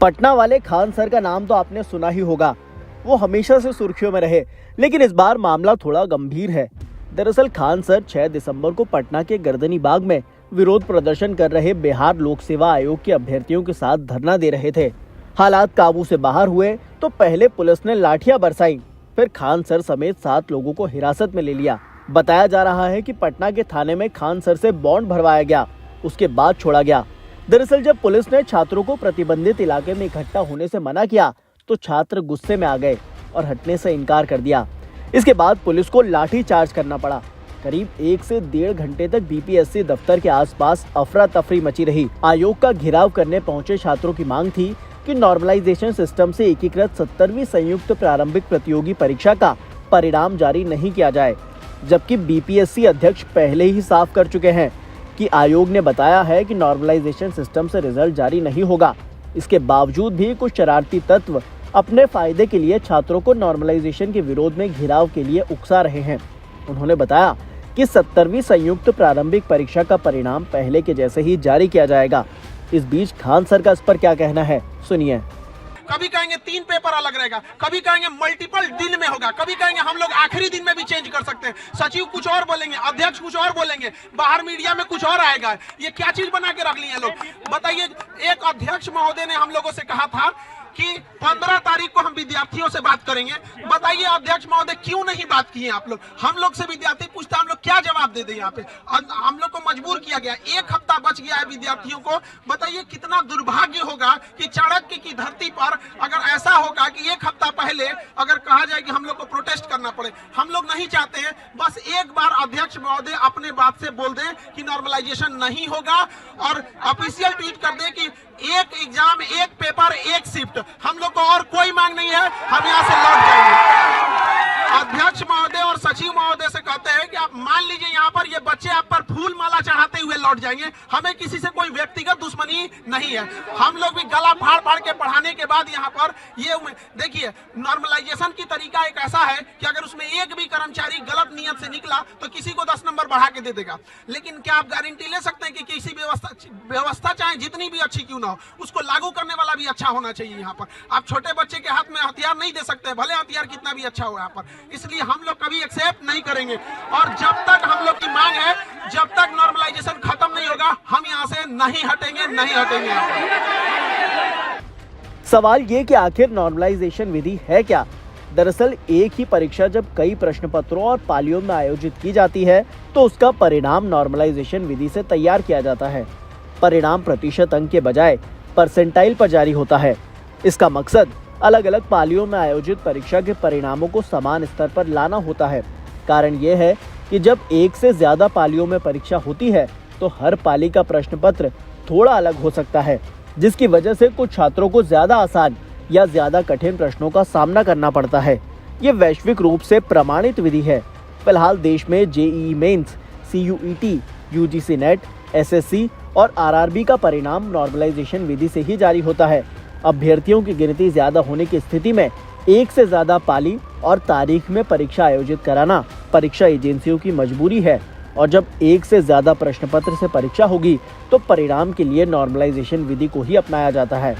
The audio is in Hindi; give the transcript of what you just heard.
पटना वाले खान सर का नाम तो आपने सुना ही होगा। वो हमेशा से सुर्खियों में रहे, लेकिन इस बार मामला थोड़ा गंभीर है। दरअसल खान सर 6 दिसंबर को पटना के गर्दनी बाग में विरोध प्रदर्शन कर रहे बिहार लोक सेवा आयोग के अभ्यर्थियों के साथ धरना दे रहे थे। हालात काबू से बाहर हुए तो पहले पुलिस ने लाठियां बरसाई, फिर खान सर समेत 7 लोगों को हिरासत में ले लिया। बताया जा रहा है कि पटना के थाने में खान सर से बॉन्ड भरवाया गया, उसके बाद छोड़ा गया। दरअसल जब पुलिस ने छात्रों को प्रतिबंधित इलाके में इकट्ठा होने से मना किया तो छात्र गुस्से में आ गए और हटने से इनकार कर दिया। इसके बाद पुलिस को लाठी चार्ज करना पड़ा। करीब 1 से 1.5 घंटे तक बीपीएससी दफ्तर के आसपास अफरा तफरी मची रही। आयोग का घेराव करने पहुंचे छात्रों की मांग थी कि नॉर्मलाइजेशन सिस्टम से एकीकृत 70वीं संयुक्त प्रारंभिक प्रतियोगी परीक्षा का परिणाम जारी नहीं किया जाए, जबकि बीपीएससी अध्यक्ष पहले ही साफ कर चुके हैं कि आयोग ने बताया है कि नॉर्मलाइजेशन सिस्टम से रिजल्ट जारी नहीं होगा। इसके बावजूद भी कुछ शरारती तत्व अपने फायदे के लिए छात्रों को नॉर्मलाइजेशन के विरोध में घेराव के लिए उकसा रहे हैं। उन्होंने बताया कि 70वीं संयुक्त प्रारंभिक परीक्षा का परिणाम पहले के जैसे ही जारी किया जाएगा। इस बीच खान सर का इस पर क्या कहना है, सुनिए। कभी कहेंगे 3 पेपर अलग रहेगा, कभी कहेंगे मल्टीपल दिन में होगा, कभी कहेंगे हम लोग आखिरी दिन में भी चेंज कर सकते हैं। सचिव कुछ और बोलेंगे, अध्यक्ष कुछ और बोलेंगे, बाहर मीडिया में कुछ और आएगा। ये क्या चीज बना के रख लिए लोग, बताइए। एक अध्यक्ष महोदय ने हम लोगों से कहा था कि 15 तारीख को हम विद्यार्थियों से बात करेंगे। बताइए अध्यक्ष महोदय क्यों नहीं बात किए आप लोग? हम लोग से विद्यार्थी पूछता, हम लोग क्या जवाब दे दें? यहाँ पे हम लोग को मजबूर किया गया। 1 हफ्ता बच गया है विद्यार्थियों को। बताइए कितना दुर्भाग्य होगा कि चाणक्य की धरती पर अगर ऐसा होगा कि 1 हफ्ता पहले अगर कहा जाए कि हम लोग को प्रोटेस्ट करना पड़े। हम लोग नहीं चाहते हैं। बस एक बार अध्यक्ष महोदय अपने बात से बोल दें कि नॉर्मलाइजेशन नहीं होगा और ऑफिशियल ट्वीट कर दें कि 1 एग्जाम 1 पेपर 1 शिफ्ट। हम लोग को और कोई मांग नहीं है, हम यहाँ से लौट जाएंगे। अध्यक्ष महोदय और सचिव महोदय से कहते हैं कि आप मान लीजिए यहाँ पर ये बच्चे आप पर फूल माला चढ़ाते हुए लौट जाएंगे। हमें किसी से कोई व्यक्तिगत दुश्मनी नहीं है। हम लोग भी गला फाड़ फाड़ के पढ़ाने के बाद यहाँ पर ये देखिए, नॉर्मलाइजेशन की तरीका एक ऐसा है कि अगर उसमें एक भी कर्मचारी गलत नियत से निकला तो किसी को 10 नंबर बढ़ा के दे देगा। लेकिन क्या आप गारंटी ले सकते हैं कि किसी व्यवस्था चाहे जितनी भी अच्छी क्यों ना हो, उसको लागू करने वाला भी अच्छा होना चाहिए? यहाँ पर आप छोटे बच्चे के हाथ में हथियार नहीं दे सकते, भले हथियार कितना भी अच्छा हो यहाँ पर। इसलिए हम लोग कभी एक्सेप्ट नहीं करेंगे और जब तक हम लोग की मांग है, जब तक नॉर्मलाइजेशन खत्म नहीं होगा, हम यहाँ से नहीं हटेंगे। सवाल ये कि आखिर नॉर्मलाइजेशन विधि है क्या? दरअसल एक ही परीक्षा जब कई प्रश्न पत्रों और पालियों में आयोजित की जाती है तो उसका परिणाम नॉर्मलाइजेशन विधि से तैयार किया जाता है। परिणाम प्रतिशत अंक के बजाय परसेंटाइल पर जारी होता है। इसका मकसद अलग अलग पालियों में आयोजित परीक्षा के परिणामों को समान स्तर पर लाना होता है। कारण ये है कि जब एक से ज्यादा पालियों में परीक्षा होती है तो हर पाली का प्रश्न पत्र थोड़ा अलग हो सकता है, जिसकी वजह से कुछ छात्रों को ज्यादा आसान या ज्यादा कठिन प्रश्नों का सामना करना पड़ता है। ये वैश्विक रूप से प्रमाणित विधि है। फिलहाल देश में JEE Mains, CUET, UGC NET, SSC और आरआरबी का परिणाम नॉर्मलाइजेशन विधि से ही जारी होता है। अभ्यर्थियों की गिनती ज्यादा होने की स्थिति में एक से ज्यादा पाली और तारीख में परीक्षा आयोजित कराना परीक्षा एजेंसियों की मजबूरी है और जब एक से ज्यादा प्रश्न पत्र से परीक्षा होगी तो परिणाम के लिए नॉर्मलाइजेशन विधि को ही अपनाया जाता है।